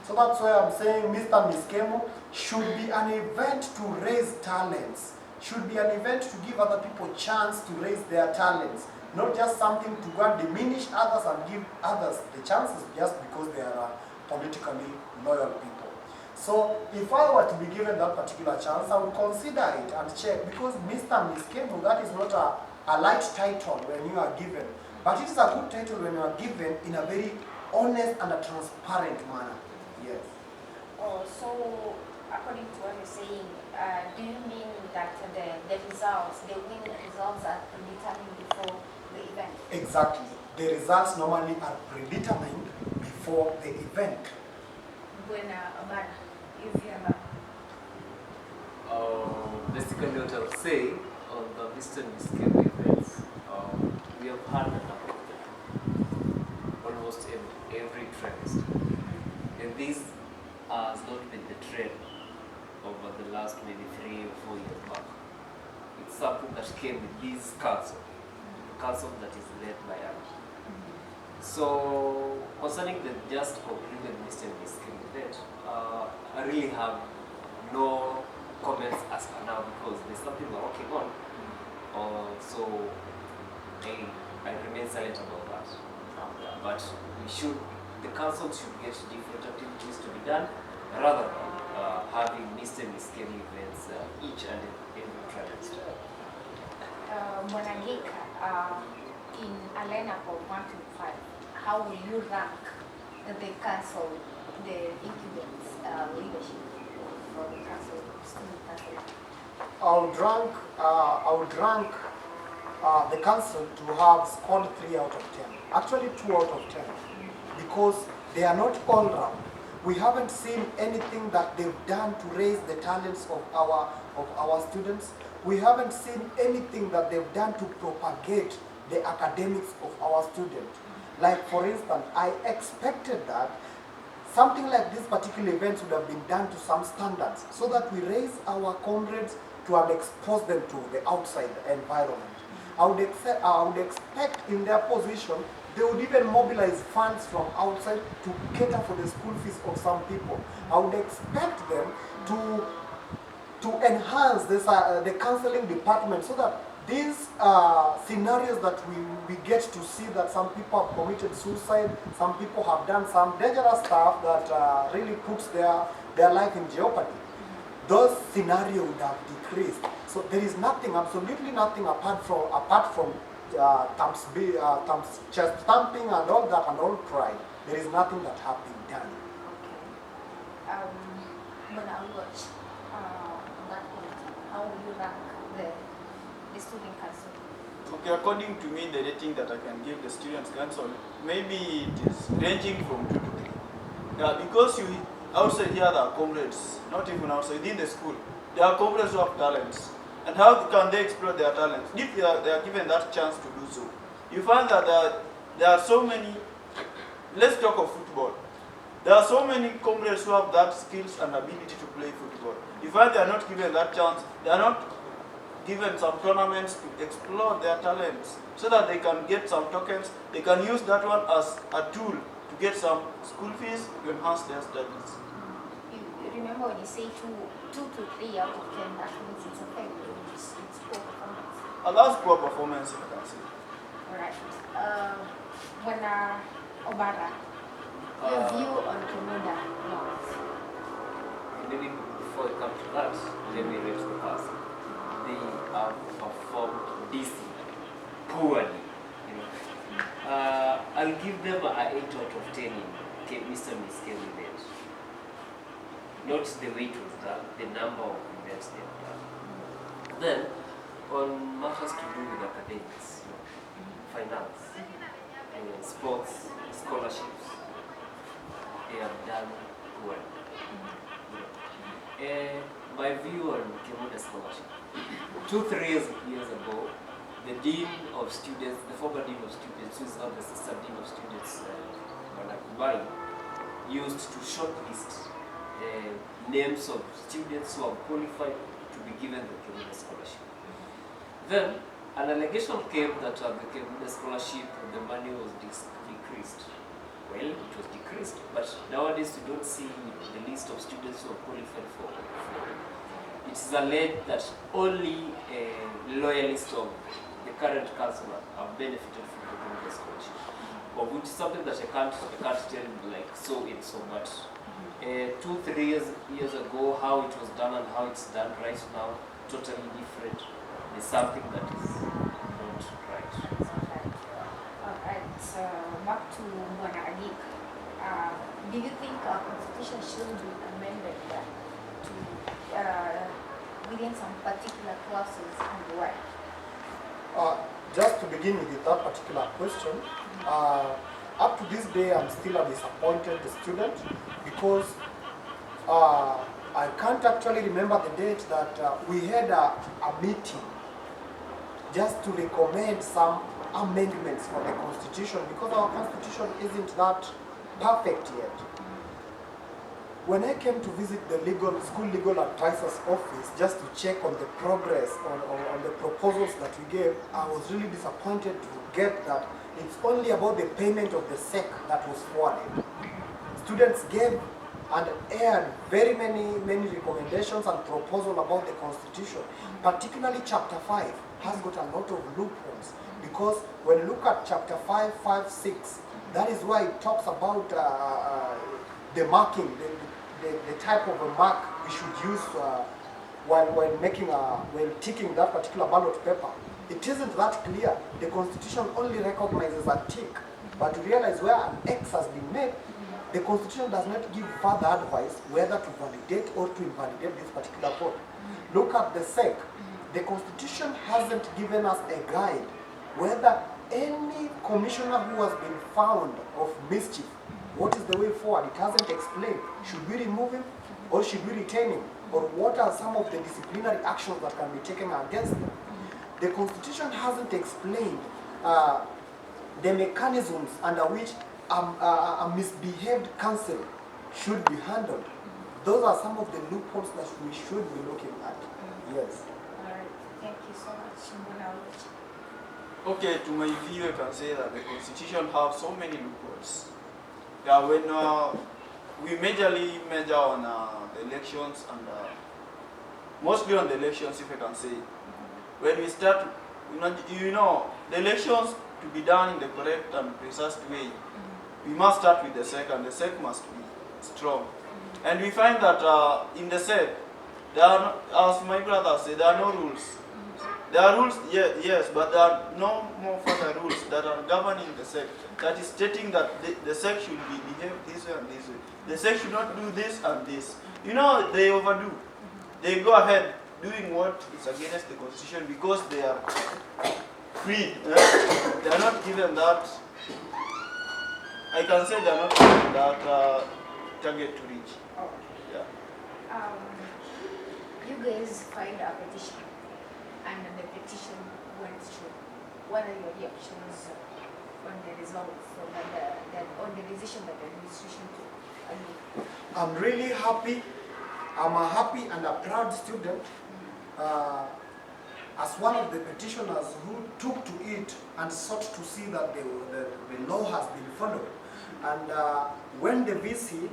So that's why I'm saying Mr. and Ms. Kemu should be an event to raise talents, should be an event to give other people a chance to raise their talents, not just something to go and diminish others and give others the chances just because they are politically loyal people. So if I were to be given that particular chance, I would consider it and check, because Mr. and Ms. Kemu, that is not a light title when you are given, but it is a good title when you are given in a very honest and a transparent manner. Yes. Oh, so according to what you're saying, do you mean that the results, the winning results are predetermined before the event? Exactly. The results normally are predetermined before the event. Buena Amara, if you are Basically what I'll say on the Mr. and Ms. Kemu events, we have had a number of them, almost in every trimester. And this has not been the trend over the last maybe 3 or 4 years back. It's something that came with this council, the council that is led by us. So, concerning the just concluded Mr. and Ms. Kemu event, I really have no comments as for now because there's something we're working on. So, I remain silent about that. But the council should get different activities to be done rather than having Mr. and Ms. Kemu events each and every trimester. Mwanagika, in a lineup of 1 to 5, how will you rank the council, the incumbents leadership for the council, student council? I would rank the council to have scored 3 out of 10. Actually 2 out of 10. Because they are not all round. We haven't seen anything that they've done to raise the talents of our students. We haven't seen anything that they've done to propagate the academics of our students. Like for instance, I expected that something like this particular event would have been done to some standards so that we raise our comrades to and expose them to the outside environment. I would expect in their position, they would even mobilize funds from outside to cater for the school fees of some people. I would expect them to enhance this, the counseling department so that these scenarios that we get to see that some people have committed suicide, some people have done some dangerous stuff that really puts their life in jeopardy. Those scenarios would have decreased. So there is nothing, absolutely nothing apart from chest thumping and all that and all pride. There is nothing that has been done. Okay. When I watch that point, how will you rank the student council? Okay, according to me, the rating that I can give the students' council, maybe it is ranging from 2 to 3. Yeah, because outside here there are comrades, not even outside, within the school. There are comrades who have talents. And how can they explore their talents? If they are given that chance to do so. You find that there are so many, let's talk of football. There are so many comrades who have that skills and ability to play football. You find they are not given that chance, they are not given some tournaments to explore their talents so that they can get some tokens. They can use that one as a tool to get some school fees to enhance their studies. You remember when you say 2 to 3 out of 10, that means it's a failure. It's poor performance. That's poor performance, if I can say. Alright. When Obara, your view on Kemuda laws? Maybe before we come to that, let me rate the past. They have performed decently, poorly. You know. I'll give them an 8 out of 10 in Mr. Miss Kemu event. Not the way it was done, the number of events they have done. Then, on matters to do with academics, you know, finance, sports, scholarships, they have done well. My view on Kemuda scholarship. 2-3 years ago, the dean of students, the former dean of students, who is now the assistant dean of students, Manakubai, used to shortlist names of students who are qualified to be given the Kemuda scholarship. Then, an allegation came that the Kemuda scholarship, the money was decreased. Well, it was decreased, but nowadays you don't see the list of students who are qualified for it. It is alleged that only loyalists of the current councillor have benefited from the Kemuda scholarship, but which is something that I can't tell like so and so much. 2-3 years ago, how it was done and how it's done right now, totally different. It's something that is not right. Alright, back to Bwana Adik. Do you think our constitution should be amended to within some particular clauses and why? Just to begin with that particular question, up to this day I'm still a disappointed student because I can't actually remember the date that we had a meeting just to recommend some amendments for the constitution because our constitution isn't that perfect yet. When I came to visit the school legal advisor's office just to check on the progress on the proposals that we gave, I was really disappointed to get that it's only about the payment of the SEC that was forwarded. Students gave and aired very many recommendations and proposals about the constitution, particularly chapter 5 has got a lot of loopholes because when you look at chapter 5, 5, 6, that is why it talks about the marking, the type of a mark we should use when ticking that particular ballot paper. It isn't that clear. The constitution only recognizes a tick, but to realize where an X has been made, the constitution does not give further advice whether to validate or to invalidate this particular vote. Look at the SEC. The constitution hasn't given us a guide whether any commissioner who has been found of mischief, what is the way forward? It hasn't explained. Should we remove him or should we retain him? Or what are some of the disciplinary actions that can be taken against them? The constitution hasn't explained the mechanisms under which a misbehaved council should be handled. Those are some of the loopholes that we should be looking at. Yes. Alright, thank you so much. Okay, to my view, I can say that the constitution has so many loopholes. Yeah, when we majorly measure on the elections and mostly on the elections, if I can say, when we start, you know, the elections to be done in the correct and precise way, we must start with the SEC, and the SEC must be strong. And we find that in the SEC, there are, as my brother said, there are no rules. There are rules, yes, but there are no more further rules that are governing the SEC. That is stating that the SEC should behave this way and this way. The SEC should not do this and this. You know, they overdo. They go ahead doing what is against the constitution because they are free. They are not given that. I can say they are not given that target to reach. Oh. Yeah. You guys filed a petition, and the petition went through. What are your reactions on the results, on the decision that the administration took? I'm really happy. I'm a happy and a proud student as one of the petitioners who took to it and sought to see that the law has been followed. And when the VC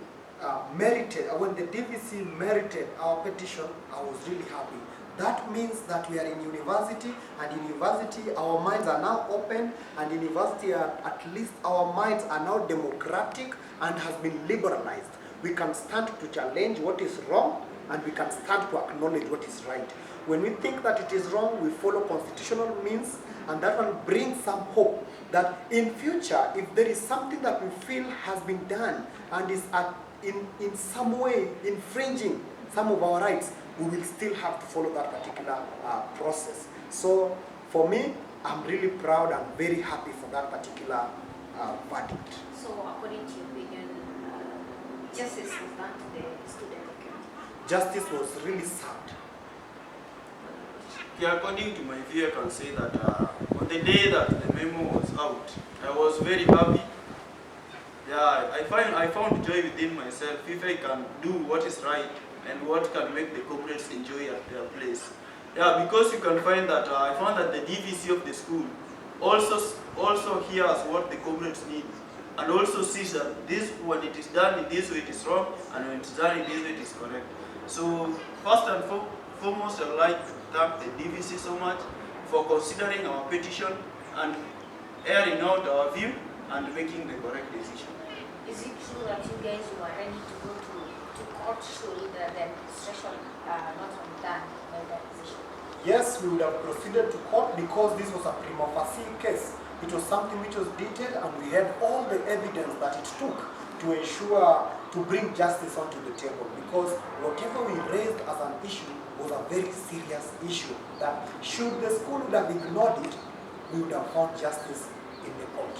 when the DVC merited our petition, I was really happy. That means that we are in university, and in university our minds are now open, and in university at least our minds are now democratic and has been liberalized. We can stand to challenge what is wrong, and we can stand to acknowledge what is right. When we think that it is wrong, we follow constitutional means, and that will bring some hope that in future, if there is something that we feel has been done and is in some way infringing some of our rights, we will still have to follow that particular process. So for me, I'm really proud and very happy for that particular verdict. So according to your opinion, justice was done to the student account? Justice was really served. Yeah, according to my view, I can say that on the day that the memo was out, I was very happy. Yeah, I found joy within myself if I can do what is right and what can make the comrades enjoy at their place. Yeah, because you can find that I found that the DVC of the school also hears what the comrades need, and also sees that this, when it is done in this way it is wrong, and when it is done in this way it is correct. So first and foremost, I would like to thank the DVC so much for considering our petition and airing out our view and making the correct decision. Is it true that you guys were ready to go to court should the administration not have done by that decision? Yes, we would have proceeded to court because this was a prima facie case. It was something which was detailed, and we had all the evidence that it took to ensure, to bring justice onto the table, because whatever we raised as an issue was a very serious issue that should the school would have ignored it, we would have found justice in the court.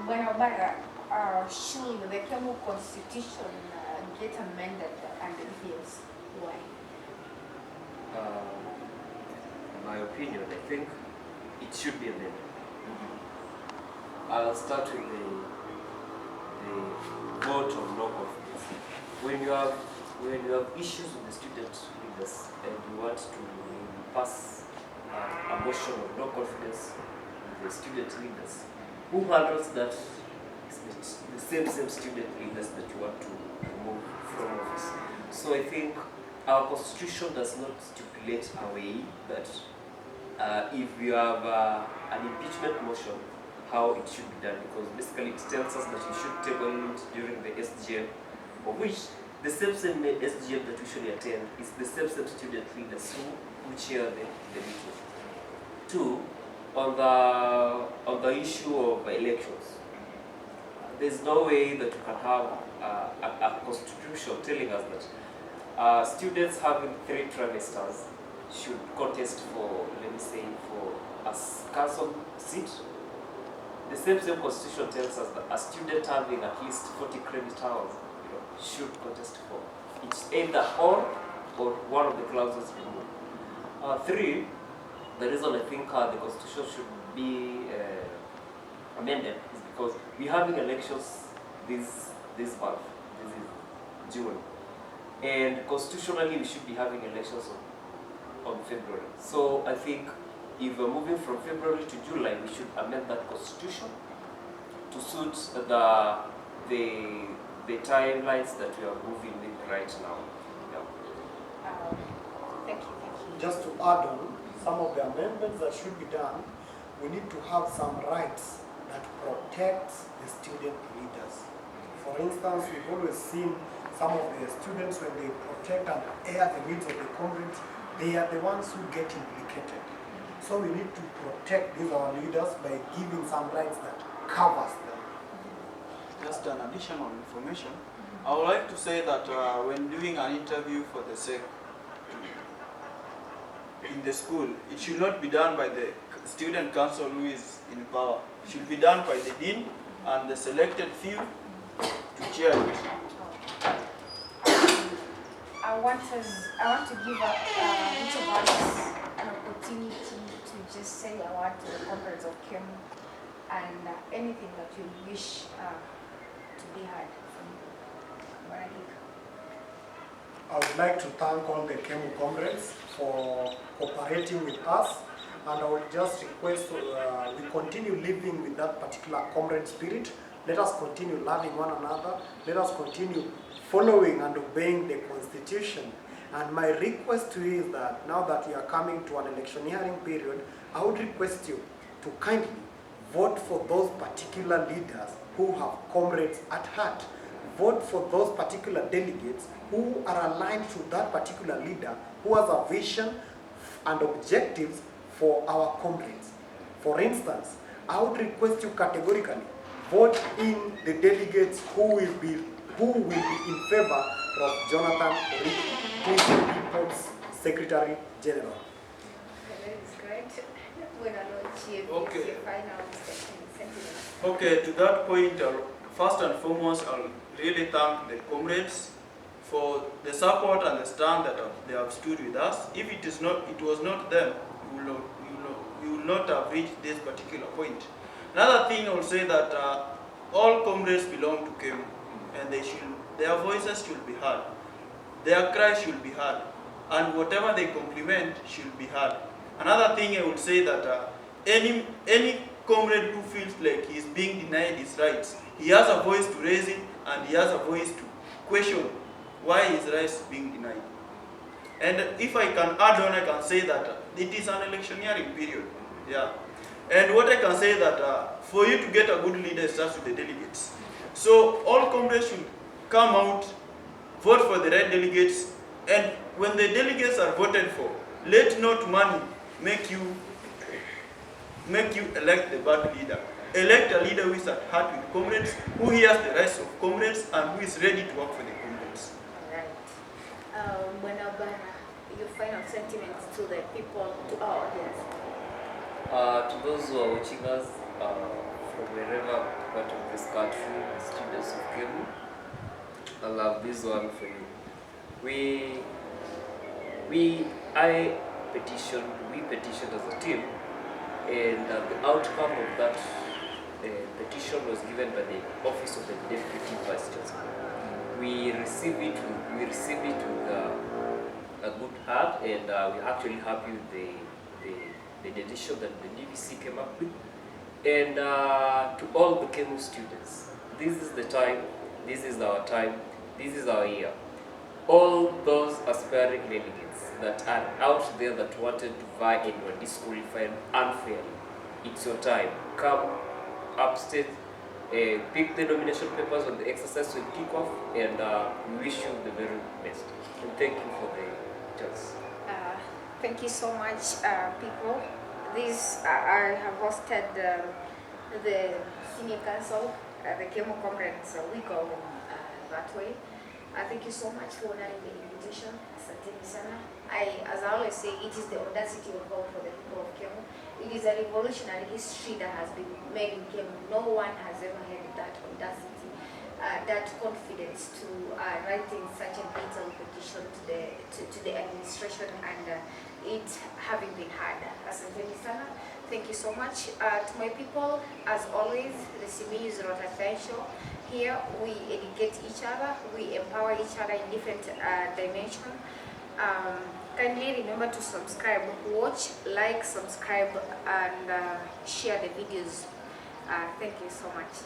When should the Kemu constitution get amended, and if yes, why? In my opinion, I think it should be amended. I'll start with the vote of no confidence. When you have issues with the student leaders and you want to pass a motion of no confidence with the student leaders, who handles that? It's the same student leaders that you want to remove from office. So I think our constitution does not stipulate a way that if you have an impeachment motion, how it should be done, because basically it tells us that you should table it during the SGM, of which the same SGM that we usually attend is the same student leaders who chair the meeting. Two, on the issue of elections, there's no way that you can have a constitution telling us that students having 3 trimesters should contest for, let me say, for a council seat. The same constitution tells us that a student having at least 40 credit hours should contest for. It's either or one of the clauses removed. 3, the reason I think the constitution should be amended is because we're having elections this month, this is June, and constitutionally we should be having elections on February. So I think if we're moving from February to July, we should amend that constitution to suit the timelines that we are moving with right now. Yeah. Thank you. Just to add on some of the amendments that should be done, we need to have some rights that protect the student leaders. For instance, we've always seen some of the students, when they protect and air the needs of the comrades, they are the ones who get implicated. So we need to protect these our leaders by giving some rights that covers them. Just an additional information. I would like to say that when doing an interview for the SEC in the school, it should not be done by the student council who is in power. It should be done by the dean and the selected few to chair it. I want to give each of us an opportunity to just say a word to the comrades of Kemu and anything that you wish to be heard from you. I would like to thank all the Kemu comrades for cooperating with us. And I will just request we continue living with that particular comrade spirit. Let us continue loving one another. Let us continue following and obeying the Constitution. And my request to you is that now that we are coming to an electioneering period, I would request you to kindly vote for those particular leaders who have comrades at heart. Vote for those particular delegates who are aligned to that particular leader, who has a vision and objectives for our comrades. For instance, I would request you categorically vote in the delegates who will be in favor of Jonathan Origi, who is the People's Secretary General. That is great. When I know Chief, Okay. final sentiments. Okay, to that point, first and foremost, I'll really thank the comrades for the support and the stand that they have stood with us. If it was not them, we will not have reached this particular point. Another thing I will say that all comrades belong to Kemu, and their voices should be heard. Their cries should be heard, and whatever they compliment should be heard. Another thing I would say that any comrade who feels like he is being denied his rights, he has a voice to raise it, and he has a voice to question why his rights is being denied. And if I can add on, I can say that it is an electioneering period. Yeah. And what I can say that for you to get a good leader, it starts with the delegates. So all comrades should come out, vote for the right delegates, and when the delegates are voted for, let not money make you elect the bad leader. Elect a leader who is at heart with comrades, who hears the rights of comrades, and who is ready to work for the comrades. All right. Buenabana, your final sentiments to the people, to our audience. To those who are watching us from wherever part of this country, the students of Kemu, I love this one for you. We petitioned as a team, and the outcome of that petition was given by the Office of the Deputy Vice Chancellor. We received it with a good heart, and we're actually happy with the decision that the DVC came up with. And to all the Kemu students, this is the time, this is our time, this is our year. All those aspiring delegates that are out there that wanted to vie and were disqualified unfairly, it's your time. Come upstate, pick the nomination papers when the exercise will kick off, and we wish you the very best. And thank you for the chance. Thank you so much, people. I have hosted the Senior Council, the Kemu Comrades, we call them that way. Thank you so much for honoring the invitation. Asanteni sana. As I always say, it is the audacity of hope for the people of Kemu. It is a revolutionary history that has been made in Kemu. No one has ever had that audacity, that confidence to writing such a detailed petition to the administration, and it having been heard. Asanteni sana. Thank you so much. To my people, as always, the CME is not essential. Here we educate each other, we empower each other in different dimensions. Kindly remember to subscribe, watch, like, subscribe, and share the videos. Thank you so much.